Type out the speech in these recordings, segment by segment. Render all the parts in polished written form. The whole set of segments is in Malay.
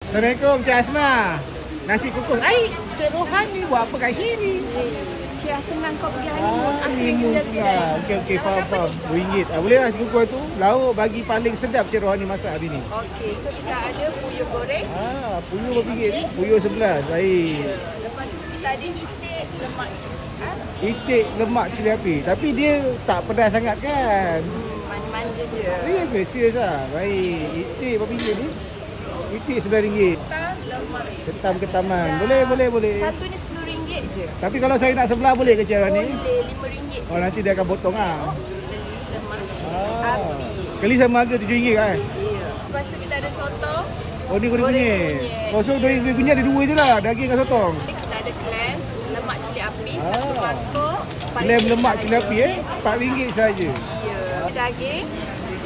Assalamualaikum Cik Hasna. Nasi kukus. Cik Rohan ni buat apa kat sini? Cik senang kau pergi honeymoon. Honeymoon pula. Okey, faham. RM2. Boleh lah nasi kukus tu. Lauk bagi paling sedap Cik Rohan ni masak hari ni. Okey, so kita ada puyuh goreng. Puyuh RM2 ni. Puyuh 11. Baik. Lepas tu kita ada itik lemak cili. Itik lemak cili api. Tapi dia tak pedas sangat kan? Manja-manja je. Ya ke? Serius lah. Baik. Itik berapa ringgit ni? Itik RM9. Ketam lemak cili. Ketam ketaman. Boleh. Satu ni RM10 je. Tapi kalau saya nak sebelah boleh ke Cik Rohan ni? Boleh, RM5 je. Oh, nanti dia akan potong lah. Lemak cili api. Kali sama harga RM7 kan? Ya. Lepas tu kita ada sotong. Oh, ni goreng kunyit. Oh, so goreng kunyit ada dua je lah. Daging dengan sotong. Kita ada clams, lemak cili api, satu mangkuk. Lem lemak cili api RM4 saja. Ya. Daging,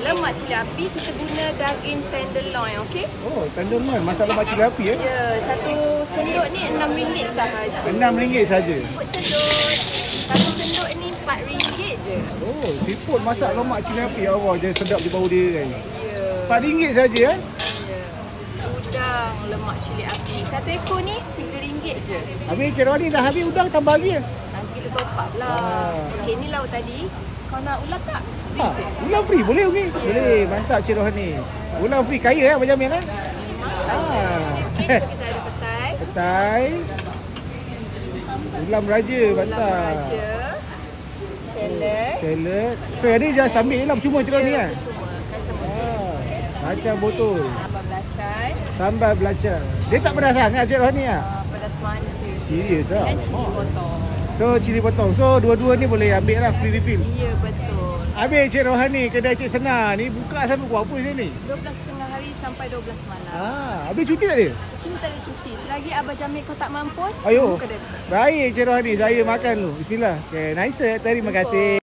lemak cili api, kita guna daging tenderloin, okey? Oh, tenderloin masak lemak cili api Ya, satu senduk ni RM6 sahaja. RM6 saja. Siput senduk. Satu senduk ni RM4 je. Oh, siput masak lemak cili api. Allah, jadi sedap je bau dia kan. Ya. RM4 saja Ya. Udang lemak cili api. Satu ekor ni RM3 je. Habis Cik Rohan ni dah habis udang tambah lagi. Nanti kita top up lah. Okey, ni lauk tadi. Kau nak ulat tak? Free je. Ulang free boleh okey? Boleh, mantap Cik Rohan ni. Ulang free kaya macam ni kan? Okey, so kita ada petai. Petai. Ulam raja, mantap. Raja. Salad. So yang ni just ambil je lah cuma Cik Rohan ni kan? Cuma kacang botol. Kacang botol. Sambal belacan. Sambal belacan. Dia tak pedas sangat Cik Rohan ni lah? Pedas manis. Serius lah? Dan cili potong. So cili potong. So dua-dua ni boleh ambil lah free refill. Ya, betul. Habis Cik Rohan ni, kedai Cik Sena ni buka sampai pukul apa ni? 12.30 hari sampai 12 malam. Habis cuti tak dia? Sini tak ada cuti. Selagi Abang Jamil kau tak mampus, Ayo. buka dia. Baik Cik Rohan ni, saya makan dulu. Bismillah. Okay, nice. Terima kasih.